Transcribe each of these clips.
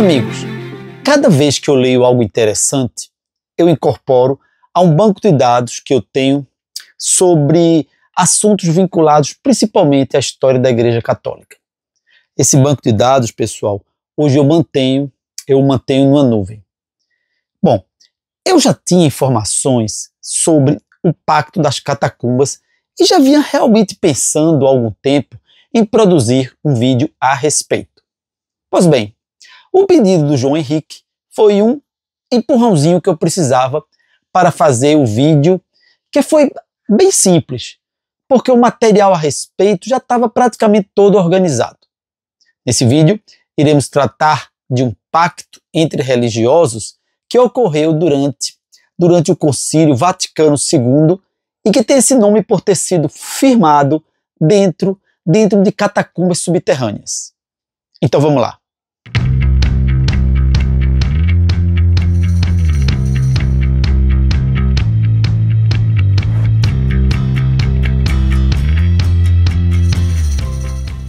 Amigos, cada vez que eu leio algo interessante, eu incorporo a um banco de dados que eu tenho sobre assuntos vinculados principalmente à história da Igreja Católica. Esse banco de dados, pessoal, hoje eu mantenho numa nuvem. Bom, eu já tinha informações sobre o Pacto das Catacumbas e já vinha realmente pensando há algum tempo em produzir um vídeo a respeito. Pois bem, o pedido do João Henrique foi um empurrãozinho que eu precisava para fazer o vídeo, que foi bem simples, porque o material a respeito já estava praticamente todo organizado. Nesse vídeo, iremos tratar de um pacto entre religiosos que ocorreu durante o Concílio Vaticano II e que tem esse nome por ter sido firmado dentro de catacumbas subterrâneas. Então vamos lá.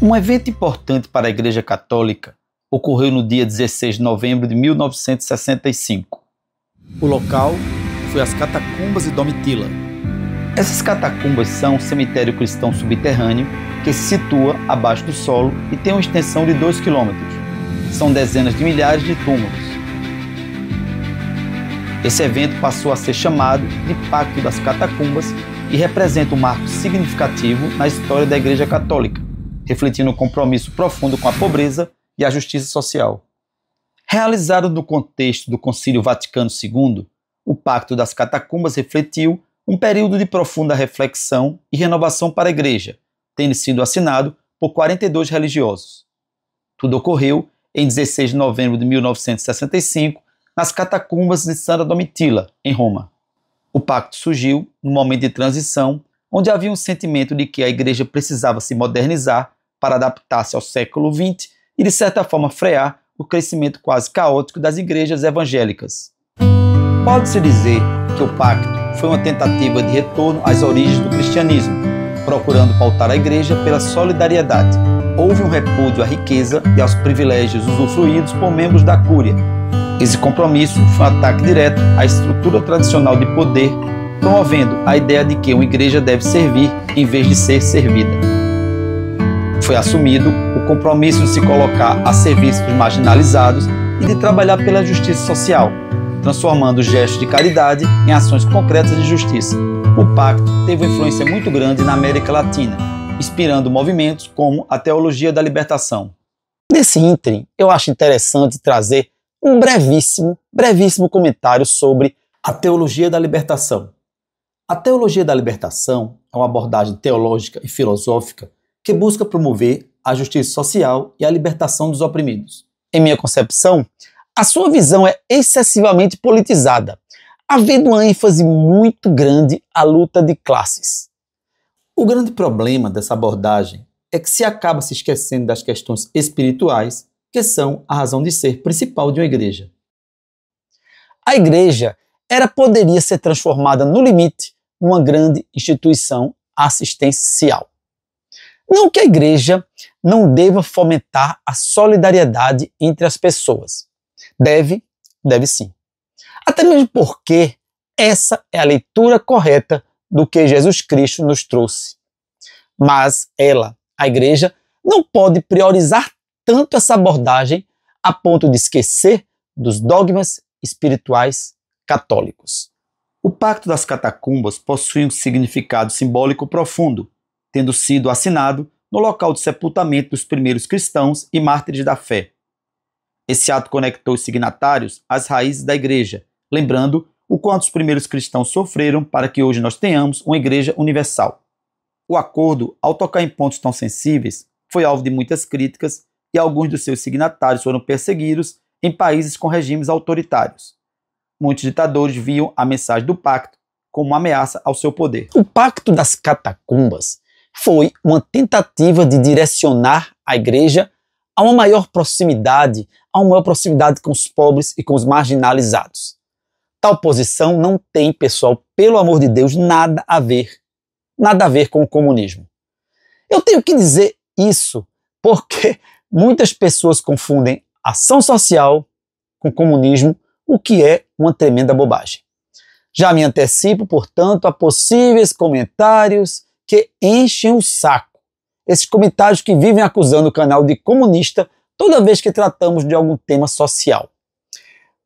Um evento importante para a Igreja Católica ocorreu no dia 16 de novembro de 1965. O local foi as Catacumbas de Domitila. Essas catacumbas são um cemitério cristão subterrâneo que se situa abaixo do solo e tem uma extensão de 2 quilômetros. São dezenas de milhares de túmulos. Esse evento passou a ser chamado de Pacto das Catacumbas e representa um marco significativo na história da Igreja Católica, refletindo um compromisso profundo com a pobreza e a justiça social. Realizado no contexto do Concílio Vaticano II, o Pacto das Catacumbas refletiu um período de profunda reflexão e renovação para a Igreja, tendo sido assinado por 42 religiosos. Tudo ocorreu em 16 de novembro de 1965, nas Catacumbas de Santa Domitila, em Roma. O pacto surgiu num momento de transição, onde havia um sentimento de que a Igreja precisava se modernizar para adaptar-se ao século XX e, de certa forma, frear o crescimento quase caótico das igrejas evangélicas. Pode-se dizer que o pacto foi uma tentativa de retorno às origens do cristianismo, procurando pautar a Igreja pela solidariedade. Houve um repúdio à riqueza e aos privilégios usufruídos por membros da Cúria. Esse compromisso foi um ataque direto à estrutura tradicional de poder, promovendo a ideia de que uma igreja deve servir em vez de ser servida. Foi assumido o compromisso de se colocar a serviço dos marginalizados e de trabalhar pela justiça social, transformando gestos de caridade em ações concretas de justiça. O pacto teve uma influência muito grande na América Latina, inspirando movimentos como a Teologia da Libertação. Nesse ínterim, eu acho interessante trazer um brevíssimo comentário sobre a Teologia da Libertação. A Teologia da Libertação é uma abordagem teológica e filosófica que busca promover a justiça social e a libertação dos oprimidos. Em minha concepção, a sua visão é excessivamente politizada, havendo uma ênfase muito grande à luta de classes. O grande problema dessa abordagem é que se acaba se esquecendo das questões espirituais, que são a razão de ser principal de uma igreja. A igreja poderia ser transformada no limite numa grande instituição assistencial. Não que a igreja não deva fomentar a solidariedade entre as pessoas. Deve sim. Até mesmo porque essa é a leitura correta do que Jesus Cristo nos trouxe. Mas a igreja, não pode priorizar tanto essa abordagem a ponto de esquecer dos dogmas espirituais católicos. O Pacto das Catacumbas possui um significado simbólico profundo, tendo sido assinado no local de sepultamento dos primeiros cristãos e mártires da fé. Esse ato conectou os signatários às raízes da igreja, lembrando o quanto os primeiros cristãos sofreram para que hoje nós tenhamos uma igreja universal. O acordo, ao tocar em pontos tão sensíveis, foi alvo de muitas críticas e alguns dos seus signatários foram perseguidos em países com regimes autoritários. Muitos ditadores viam a mensagem do pacto como uma ameaça ao seu poder. O Pacto das Catacumbas foi uma tentativa de direcionar a igreja a uma maior proximidade com os pobres e com os marginalizados. Tal posição não tem, pessoal, pelo amor de Deus, nada a ver com o comunismo. Eu tenho que dizer isso porque muitas pessoas confundem ação social com comunismo, o que é uma tremenda bobagem. Já me antecipo, portanto, a possíveis comentários que enchem o saco. Esses comentários que vivem acusando o canal de comunista toda vez que tratamos de algum tema social.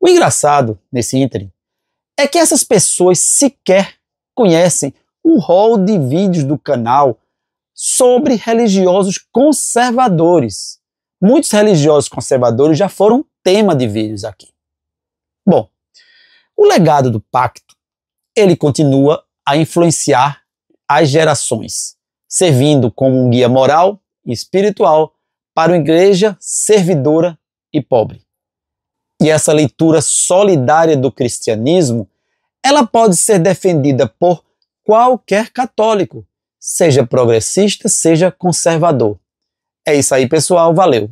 O engraçado, nesse ínterim, é que essas pessoas sequer conhecem o rol de vídeos do canal sobre religiosos conservadores. Muitos religiosos conservadores já foram tema de vídeos aqui. Bom, o legado do pacto, ele continua a influenciar as gerações, servindo como um guia moral e espiritual para uma igreja servidora e pobre. E essa leitura solidária do cristianismo, ela pode ser defendida por qualquer católico, seja progressista, seja conservador. É isso aí, pessoal. Valeu!